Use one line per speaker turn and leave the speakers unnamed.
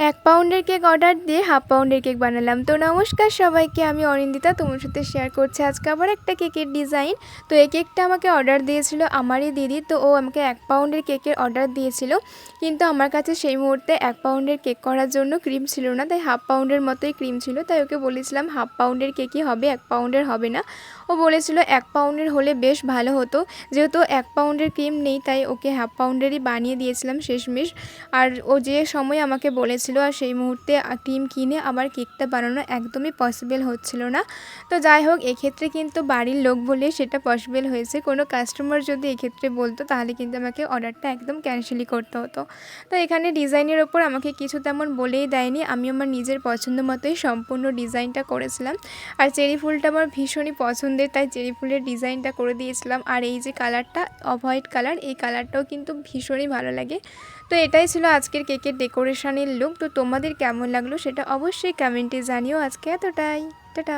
1 পাউন্ডের cake order দিয়ে half পাউন্ডের কেক বানালাম। তো নমস্কার সবাইকে, আমি অনিন্দিতা তোমার সাথে শেয়ার করছি আজকে আবার একটা কেকের ডিজাইন। তো এই কেকটা আমাকে অর্ডার দিয়েছিল আমারই দিদি। তো ও আমাকে 1 পাউন্ডের কেকের অর্ডার দিয়েছিল, কিন্তু আমার কাছে সেই মুহূর্তে 1 পাউন্ডের কেক করার জন্য ক্রিম ছিল না, তাই হাফ পাউন্ডের মতোই ক্রিম ছিল। তাই ওকে বলেছিলাম হাফ পাউন্ডের কেকই হবে, 1 পাউন্ডের হবে না। ও বলেছিল 1 পাউন্ডের হলে বেশ ভালো হতো, যেহেতু 1 পাউন্ডের ক্রিম নেই তাই ওকে হাফ পাউন্ডেরই বানিয়ে দিয়েছিলাম শেষমেশ। আর ও যে সময় আমাকে বলেছিল আর সেই মুহূর্তে ক্রিম কিনে আবার কেকটা বানানো একদমই পসিবল হচ্ছিল না। তো যাই হোক, এক্ষেত্রে কিন্তু বাড়ির লোক বলে সেটা পসিবল হয়েছে। কোনো কাস্টমার যদি এক্ষেত্রে বলতো তাহলে কিন্তু আমাকে অর্ডারটা একদম ক্যান্সেলই করতে হতো। তো এখানে ডিজাইনের ওপর আমাকে কিছু তেমন বলেই দেয়নি, আমি আমার নিজের পছন্দ মতোই সম্পূর্ণ ডিজাইনটা করেছিলাম। আর চেরি ফুলটা আমার ভীষণই পছন্দের, তাই চেরি ফুলের ডিজাইনটা করে দিয়েছিলাম। আর এই যে কালারটা অফ হোয়াইট কালার, এই কালারটাও কিন্তু ভীষণই ভালো লাগে। তো এটাই ছিল আজকের কেকের ডেকোরেশনের লুক। তো তোমাদের কেমন লাগলো সেটা অবশ্যই কমেন্টে জানিও। আজকে এতটাই, টাটা।